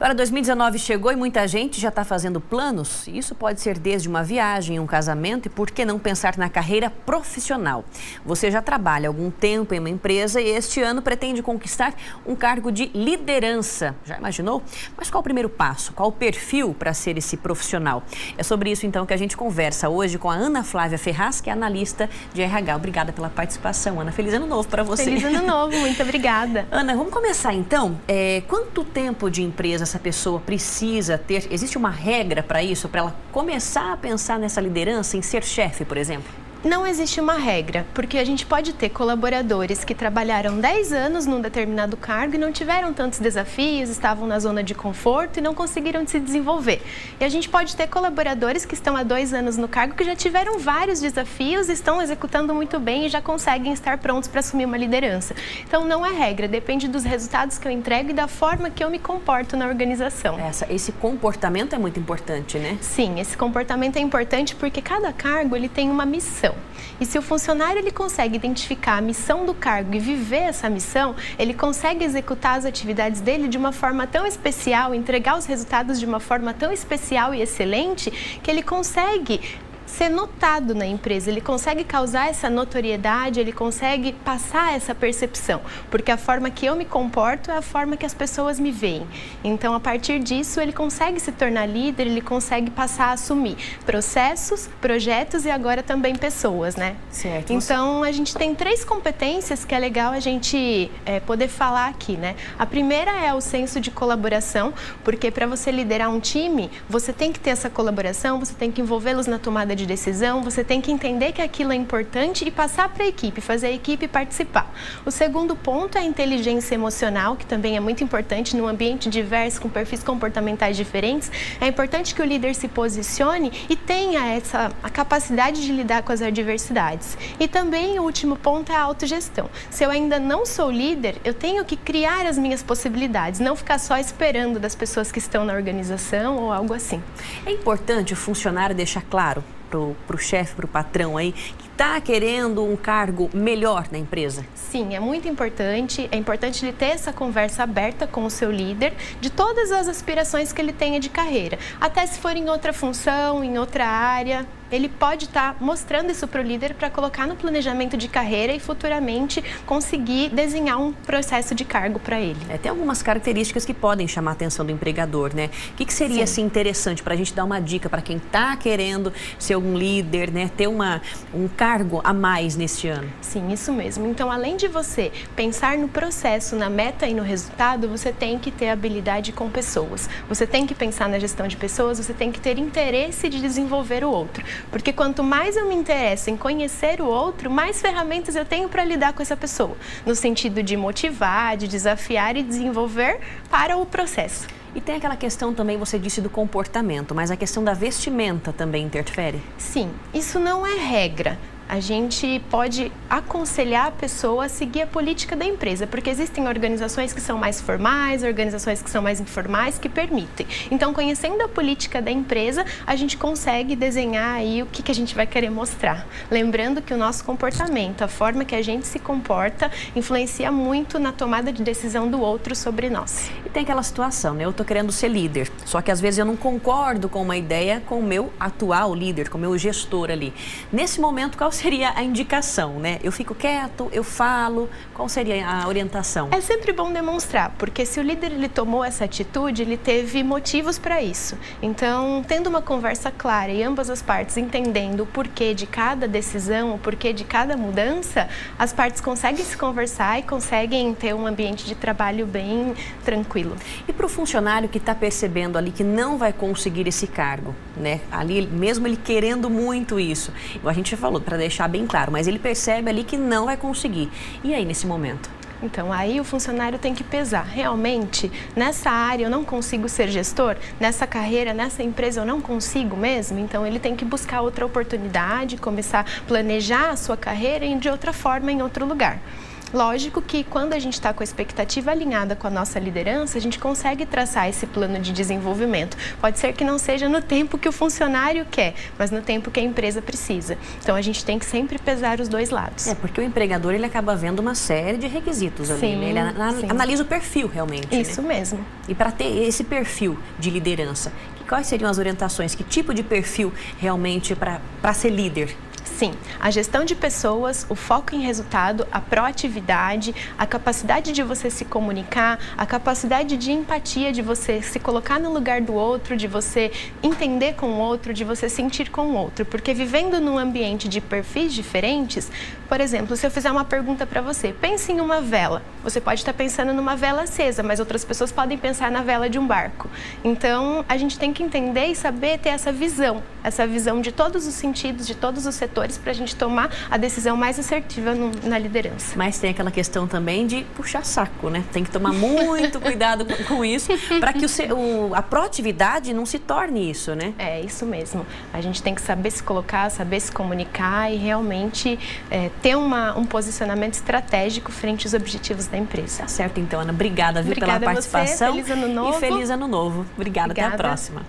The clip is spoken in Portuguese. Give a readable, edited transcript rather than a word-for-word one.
Agora, 2019 chegou e muita gente já está fazendo planos. Isso pode ser desde uma viagem, um casamento e por que não pensar na carreira profissional. Você já trabalha há algum tempo em uma empresa e este ano pretende conquistar um cargo de liderança. Já imaginou? Mas qual o primeiro passo? Qual o perfil para ser esse profissional? É sobre isso então que a gente conversa hoje com a Ana Flávia Ferraz, que é analista de RH. Obrigada pela participação, Ana. Feliz ano novo para você. Feliz ano novo, muito obrigada. Ana, vamos começar então. Quanto tempo de empresa essa pessoa precisa ter? Existe uma regra para isso, para ela começar a pensar nessa liderança, em ser chefe, por exemplo? Não existe uma regra, porque a gente pode ter colaboradores que trabalharam 10 anos num determinado cargo e não tiveram tantos desafios, estavam na zona de conforto e não conseguiram se desenvolver. E a gente pode ter colaboradores que estão há 2 anos no cargo que já tiveram vários desafios, estão executando muito bem e já conseguem estar prontos para assumir uma liderança. Então não é regra, depende dos resultados que eu entrego e da forma que eu me comporto na organização. Esse comportamento é muito importante, né? Sim, esse comportamento é importante porque cada cargo ele tem uma missão. E se o funcionário ele consegue identificar a missão do cargo e viver essa missão, ele consegue executar as atividades dele de uma forma tão especial, entregar os resultados de uma forma tão especial e excelente, que ele consegue ser notado na empresa, ele consegue causar essa notoriedade, ele consegue passar essa percepção, porque a forma que eu me comporto é a forma que as pessoas me veem. Então, a partir disso, ele consegue se tornar líder, ele consegue passar a assumir processos, projetos e agora também pessoas, né? Certo. Então, a gente tem 3 competências que é legal a gente poder falar aqui, né? A primeira é o senso de colaboração, porque para você liderar um time, você tem que ter essa colaboração, você tem que envolvê-los na tomada de decisão, você tem que entender que aquilo é importante e passar para a equipe, fazer a equipe participar. O segundo ponto é a inteligência emocional, que também é muito importante num ambiente diverso, com perfis comportamentais diferentes. É importante que o líder se posicione e tenha a capacidade de lidar com as adversidades. E também o último ponto é a autogestão. Se eu ainda não sou líder, eu tenho que criar as minhas possibilidades, não ficar só esperando das pessoas que estão na organização ou algo assim. É importante o funcionário deixar claro para o chefe, para o patrão aí, que está querendo um cargo melhor na empresa? Sim, é muito importante. É importante ele ter essa conversa aberta com o seu líder de todas as aspirações que ele tenha de carreira. Até se for em outra função, em outra área, ele pode estar mostrando isso para o líder para colocar no planejamento de carreira e futuramente conseguir desenhar um processo de cargo para ele. Tem algumas características que podem chamar a atenção do empregador, né? O que seria assim, interessante para a gente dar uma dica para quem está querendo ser um líder, né? Ter um cargo a mais neste ano? Sim, isso mesmo. Então, além de você pensar no processo, na meta e no resultado, você tem que ter habilidade com pessoas. Você tem que pensar na gestão de pessoas, você tem que ter interesse de desenvolver o outro. Porque quanto mais eu me interesso em conhecer o outro, mais ferramentas eu tenho para lidar com essa pessoa. No sentido de motivar, de desafiar e desenvolver para o processo. E tem aquela questão também, você disse, do comportamento, mas a questão da vestimenta também interfere? Sim, isso não é regra. A gente pode aconselhar a pessoa a seguir a política da empresa, porque existem organizações que são mais formais, organizações que são mais informais, que permitem. Então, conhecendo a política da empresa, a gente consegue desenhar aí o que a gente vai querer mostrar. Lembrando que o nosso comportamento, a forma que a gente se comporta, influencia muito na tomada de decisão do outro sobre nós. E tem aquela situação, né? Eu tô querendo ser líder, só que às vezes eu não concordo com uma ideia com o meu atual líder, com o meu gestor ali. Nesse momento, qual seria a indicação, né? Eu fico quieto, eu falo, qual seria a orientação? É sempre bom demonstrar, porque se o líder ele tomou essa atitude, ele teve motivos para isso. Então, tendo uma conversa clara e ambas as partes entendendo o porquê de cada decisão, o porquê de cada mudança, as partes conseguem se conversar e conseguem ter um ambiente de trabalho bem tranquilo. E para o funcionário que está percebendo ali que não vai conseguir esse cargo, né? Ali, mesmo ele querendo muito isso, a gente já falou, para deixar bem claro, mas ele percebe ali que não vai conseguir. E aí, nesse momento? Então, aí o funcionário tem que pesar. Realmente, nessa área eu não consigo ser gestor? Nessa carreira, nessa empresa eu não consigo mesmo? Então, ele tem que buscar outra oportunidade, começar a planejar a sua carreira de outra forma, em outro lugar. Lógico que quando a gente está com a expectativa alinhada com a nossa liderança, a gente consegue traçar esse plano de desenvolvimento. Pode ser que não seja no tempo que o funcionário quer, mas no tempo que a empresa precisa. Então, a gente tem que sempre pesar os dois lados. Porque o empregador, ele acaba vendo uma série de requisitos ali, sim, né? Ele analisa o perfil realmente. Isso, né? Mesmo. E para ter esse perfil de liderança, quais seriam as orientações? Que tipo de perfil realmente para ser líder? Sim, a gestão de pessoas, o foco em resultado, a proatividade, a capacidade de você se comunicar, a capacidade de empatia, de você se colocar no lugar do outro, de você entender com o outro, de você sentir com o outro. Porque vivendo num ambiente de perfis diferentes, por exemplo, se eu fizer uma pergunta para você, pense em uma vela. Você pode estar pensando numa vela acesa, mas outras pessoas podem pensar na vela de um barco. Então, a gente tem que entender e saber ter essa visão de todos os sentidos, de todos os setores, para a gente tomar a decisão mais assertiva na liderança. Mas tem aquela questão também de puxar saco, né? Tem que tomar muito cuidado com isso, para que a proatividade não se torne isso, né? É, isso mesmo. A gente tem que saber se colocar, saber se comunicar e realmente ter um posicionamento estratégico frente aos objetivos da empresa. Tá certo, então, Ana. Obrigada, Obrigada pela participação. Feliz ano novo. E feliz ano novo. Obrigada. Até a próxima.